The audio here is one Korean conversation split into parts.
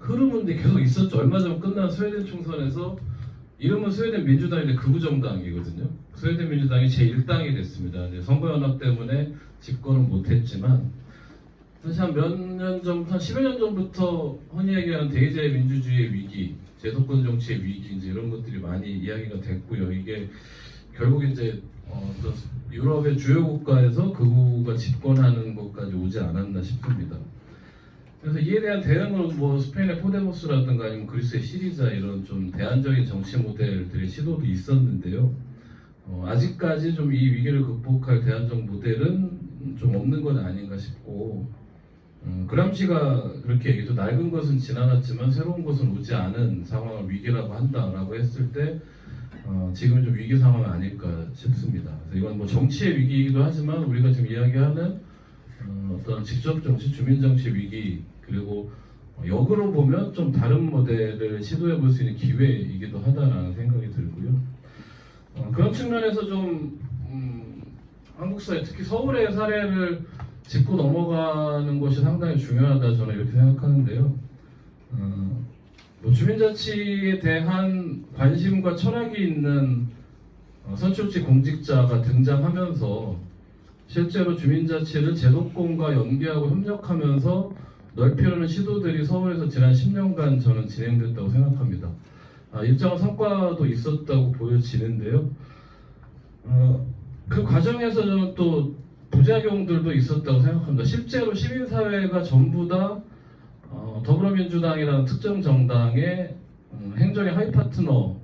흐름은 계속 있었죠. 얼마 전 끝난 스웨덴 총선에서 이름은 스웨덴 민주당인데 극우 정당이거든요. 스웨덴 민주당이 제1당이 됐습니다. 이제 선거연합 때문에 집권은 못했지만 사실 한 몇 년 전부터, 한 10여 년 전부터 흔히 얘기하는 대의제 민주주의의 위기, 제도권 정치의 위기 이제 이런 것들이 많이 이야기가 됐고요. 이게 결국 이제 또 유럽의 주요 국가에서 극우가 집권하는 것까지 오지 않았나 싶습니다. 그래서 이에 대한 대응으로 뭐 스페인의 포데모스라든가 아니면 그리스의 시리자 이런 좀 대안적인 정치 모델들의 시도도 있었는데요. 아직까지 좀 이 위기를 극복할 대안적 모델은 좀 없는 건 아닌가 싶고, 그람시가 그렇게 얘기했죠. 낡은 것은 지나갔지만 새로운 것은 오지 않은 상황을 위기라고 한다라고 했을 때 지금 좀 위기 상황이 아닐까 싶습니다. 그래서 이건 뭐 정치의 위기이기도 하지만 우리가 지금 이야기하는 어떤 직접 정치, 주민 정치 위기, 그리고 역으로 보면 좀 다른 모델을 시도해 볼 수 있는 기회이기도 하다라는 생각이 들고요. 그런 측면에서 좀 한국 사회, 특히 서울의 사례를 짚고 넘어가는 것이 상당히 중요하다 저는 이렇게 생각하는데요. 뭐 주민자치에 대한 관심과 철학이 있는 선출직 공직자가 등장하면서 실제로 주민자치를 제도권과 연계하고 협력하면서 넓히려는 시도들이 서울에서 지난 10년간 저는 진행됐다고 생각합니다. 일정한 성과도 있었다고 보여지는데요. 그 과정에서 저는 또 부작용들도 있었다고 생각합니다. 실제로 시민사회가 전부 다 더불어민주당이라는 특정 정당의 행정의 하위 파트너로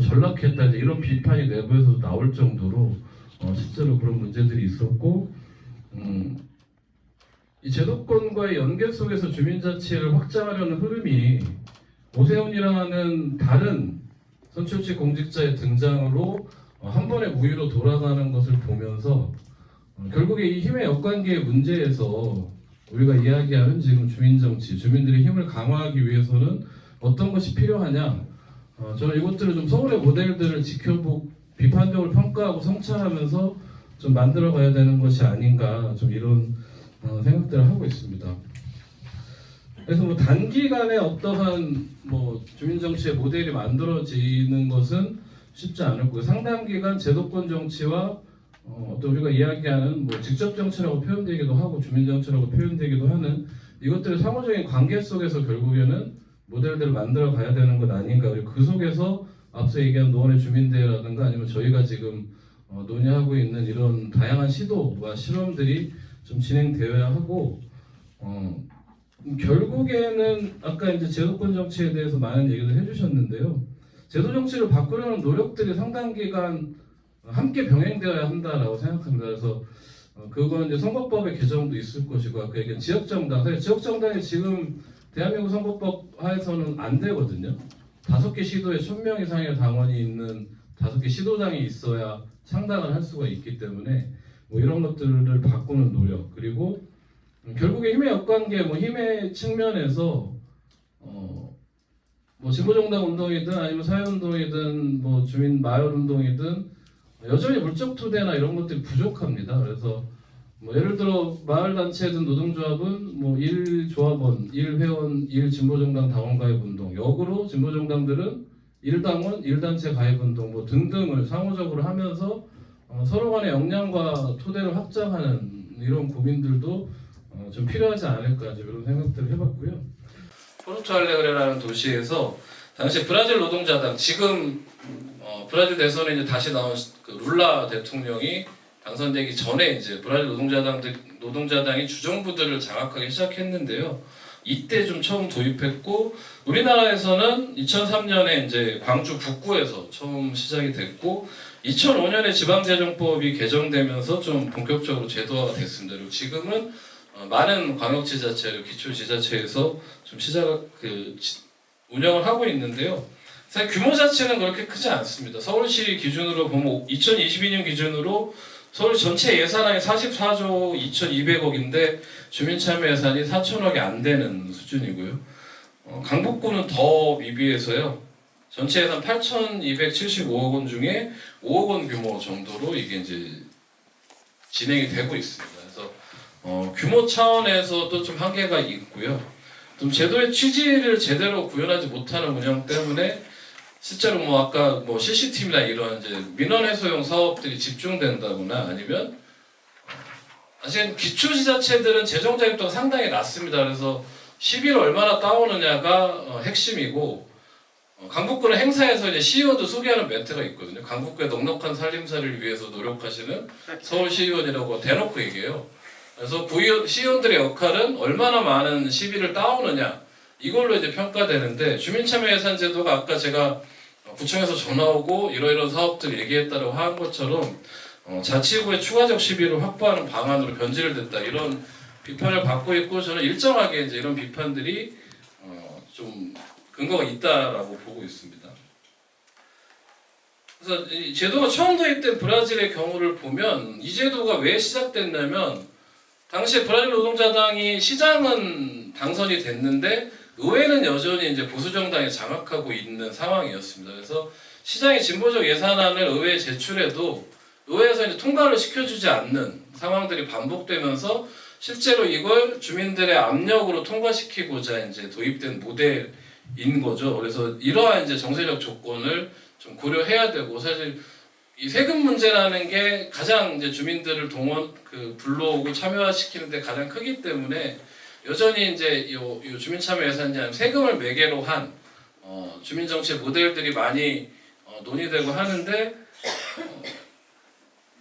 전락했다, 이런 비판이 내부에서도 나올 정도로 실제로 그런 문제들이 있었고, 이 제도권과의 연계 속에서 주민자치를 확장하려는 흐름이 오세훈이라는 다른 선출직 공직자의 등장으로 한 번의 무위로 돌아가는 것을 보면서 결국에 이 힘의 역관계의 문제에서 우리가 이야기하는 지금 주민정치, 주민들의 힘을 강화하기 위해서는 어떤 것이 필요하냐, 저는 이것들을 좀 서울의 모델들을 지켜보고 비판적으로 평가하고 성찰하면서 좀 만들어가야 되는 것이 아닌가, 좀 이런 생각들을 하고 있습니다. 그래서 뭐 단기간에 어떠한 뭐 주민정치의 모델이 만들어지는 것은 쉽지 않을 거고, 상당 기간 제도권 정치와 또 우리가 이야기하는 뭐 직접 정치라고 표현되기도 하고 주민 정치라고 표현되기도 하는 이것들의 상호적인 관계 속에서 결국에는 모델들을 만들어 가야 되는 것 아닌가. 그리고 그 속에서 앞서 얘기한 노원의 주민대회라든가 아니면 저희가 지금 논의하고 있는 이런 다양한 시도와 실험들이 좀 진행되어야 하고, 결국에는 아까 이제 제도권 정치에 대해서 많은 얘기를 해주셨는데요. 제도 정치를 바꾸려는 노력들이 상당 기간 함께 병행되어야 한다라고 생각합니다. 그래서 그건 이제 선거법의 개정도 있을 것이고, 아까 얘기한 지역정당, 사실 지역정당이 지금 대한민국 선거법 하에서는 안 되거든요. 5개 시도에 1000명 이상의 당원이 있는 5개 시도당이 있어야 창당을 할 수가 있기 때문에 뭐 이런 것들을 바꾸는 노력, 그리고 결국에 힘의 역관계, 뭐 힘의 측면에서 뭐 진보정당 운동이든 아니면 사회운동이든 뭐 주민 마을운동이든 여전히 물적 토대나 이런 것들이 부족합니다. 그래서 뭐 예를 들어 마을단체든 노동조합은 뭐 1조합원, 1회원, 1진보정당 당원 가입운동, 역으로 진보정당들은 1당원, 1단체 가입운동 뭐 등등을 상호적으로 하면서 서로 간의 역량과 토대를 확장하는 이런 고민들도 좀 필요하지 않을까, 이런 생각들을 해봤고요. 포르투알레그레라는 도시에서 당시 브라질 노동자당, 지금 브라질 대선에 이제 다시 나온 그 룰라 대통령이 당선되기 전에 이제 브라질 노동자당이 주정부들을 장악하기 시작했는데요. 이때 좀 처음 도입했고, 우리나라에서는 2003년에 이제 광주 북구에서 처음 시작이 됐고, 2005년에 지방재정법이 개정되면서 좀 본격적으로 제도화가 됐습니다. 그리고 지금은 많은 광역지자체, 기초지자체에서 좀 운영을 하고 있는데요. 사실 규모 자체는 그렇게 크지 않습니다. 서울시 기준으로 보면 2022년 기준으로 서울 전체 예산이 44조 2,200억인데 주민참여 예산이 4천억이 안 되는 수준이고요. 강북구는 더 미비해서요. 전체 예산 8,275억 원 중에 5억 원 규모 정도로 이게 이제 진행이 되고 있습니다. 그래서 규모 차원에서도 좀 한계가 있고요. 좀 제도의 취지를 제대로 구현하지 못하는 운영 때문에 실제로 뭐 아까 뭐 CCTV나 이런 이제 민원 해소용 사업들이 집중된다거나 아니면 사실 기초지자체들은 재정 자립도가 상당히 낮습니다. 그래서 시비를 얼마나 따오느냐가 핵심이고 강북구는 행사에서 이제 시의원도 소개하는 멘트가 있거든요. 강북구의 넉넉한 살림살이를 위해서 노력하시는 서울 시의원이라고 대놓고 얘기해요. 그래서 시의원들의 역할은 얼마나 많은 시비를 따오느냐 이걸로 이제 평가되는데 주민참여예산제도가 아까 제가 구청에서 전화 오고 이러이러한 사업들 얘기했다고 한 것처럼 자치구의 추가적 시비를 확보하는 방안으로 변질을 됐다 이런 비판을 받고 있고 저는 일정하게 이제 이런 비판들이 좀 근거가 있다라고 보고 있습니다. 그래서 이 제도가 처음 도입된 브라질의 경우를 보면 이 제도가 왜 시작됐냐면 당시에 브라질 노동자당이 시장은 당선이 됐는데 의회는 여전히 이제 보수 정당이 장악하고 있는 상황이었습니다. 그래서 시장이 진보적 예산안을 의회에 제출해도 의회에서 이제 통과를 시켜주지 않는 상황들이 반복되면서 실제로 이걸 주민들의 압력으로 통과시키고자 이제 도입된 모델인 거죠. 그래서 이러한 이제 정세적 조건을 좀 고려해야 되고 사실 이 세금 문제라는 게 가장 이제 주민들을 불러오고 참여시키는데 가장 크기 때문에 여전히 이제 요 주민참여예산제는 세금을 매개로 한 주민정치 모델들이 많이 논의되고 하는데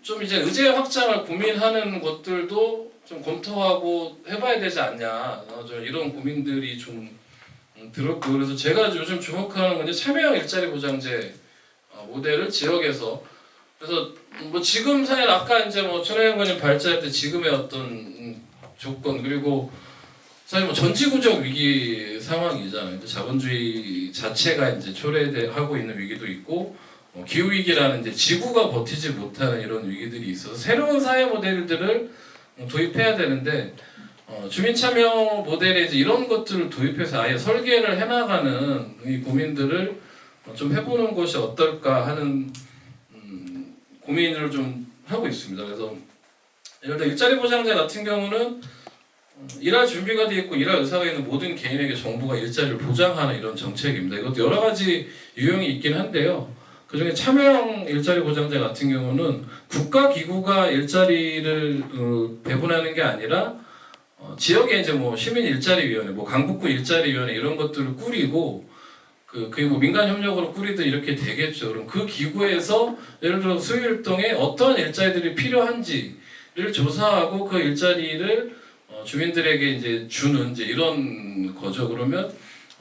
좀 이제 의제 확장을 고민하는 것들도 좀 검토하고 해봐야 되지 않냐 이런 고민들이 좀 들었고 그래서 제가 요즘 주목하는 건 이제 참여형 일자리 보장제 모델을 지역에서 그래서 뭐 지금 사실 아까 이제 뭐 천하영 의원님 발제할 때 지금의 어떤 조건 그리고 사실 뭐 전지구적 위기 상황이잖아요. 자본주의 자체가 이제 초래하고 있는 위기도 있고 기후 위기라는 이제 지구가 버티지 못하는 이런 위기들이 있어서 새로운 사회 모델들을 도입해야 되는데 주민 참여 모델에 이제 이런 것들을 도입해서 아예 설계를 해나가는 이 고민들을 좀 해보는 것이 어떨까 하는 고민을 좀 하고 있습니다. 그래서 예를 들어 일자리 보장제 같은 경우는 일할 준비가 되어 있고 일할 의사가 있는 모든 개인에게 정부가 일자리를 보장하는 이런 정책입니다. 이것도 여러 가지 유형이 있긴 한데요. 그중에 참여형 일자리 보장제 같은 경우는 국가기구가 일자리를 배분하는 게 아니라 지역에 이제 뭐 시민 일자리위원회, 뭐 강북구 일자리위원회 이런 것들을 꾸리고 그리고 민간 협력으로 꾸리든 이렇게 되겠죠. 그럼 그 기구에서 예를 들어 수요일동에 어떤 일자리들이 필요한지를 조사하고 그 일자리를 주민들에게 이제 주는 이제 이런 거죠. 그러면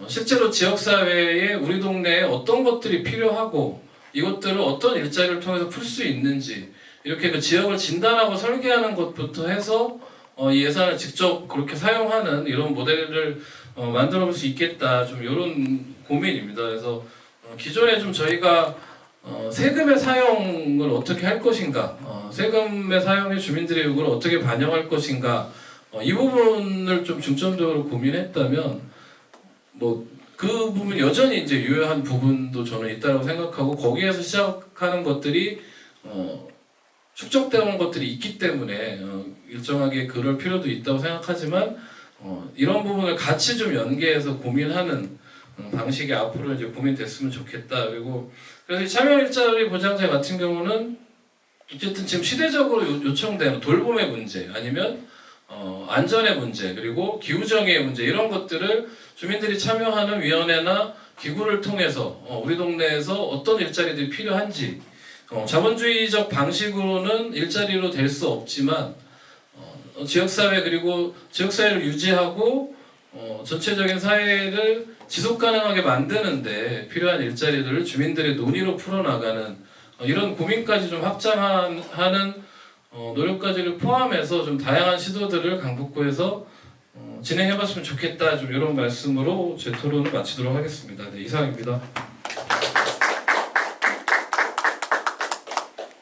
실제로 지역 사회에 우리 동네에 어떤 것들이 필요하고 이것들을 어떤 일자리를 통해서 풀 수 있는지 이렇게 그 지역을 진단하고 설계하는 것부터 해서 이 예산을 직접 그렇게 사용하는 이런 모델을 만들어 볼 수 있겠다. 좀 이런 고민입니다. 그래서 기존에 좀 저희가 세금의 사용을 어떻게 할 것인가, 세금의 사용에 주민들의 요구를 어떻게 반영할 것인가, 이 부분을 좀 중점적으로 고민했다면 뭐 그 부분 여전히 이제 유효한 부분도 저는 있다고 생각하고 거기에서 시작하는 것들이 축적되어 온 것들이 있기 때문에 일정하게 그럴 필요도 있다고 생각하지만 이런 부분을 같이 좀 연계해서 고민하는 방식이 앞으로 이제 고민됐으면 좋겠다. 그리고 그래서 참여 일자리 보장제 같은 경우는 어쨌든 지금 시대적으로 요청되는 돌봄의 문제 아니면 안전의 문제 그리고 기후정의의 문제 이런 것들을 주민들이 참여하는 위원회나 기구를 통해서 우리 동네에서 어떤 일자리들이 필요한지 자본주의적 방식으로는 일자리로 될 수 없지만 지역사회 그리고 지역사회를 유지하고 전체적인 사회를 지속가능하게 만드는데 필요한 일자리들을 주민들의 논의로 풀어나가는 이런 고민까지 좀 확장하는 노력까지를 포함해서 좀 다양한 시도들을 강북구에서 진행해봤으면 좋겠다. 좀 이런 말씀으로 제 토론을 마치도록 하겠습니다. 네, 이상입니다.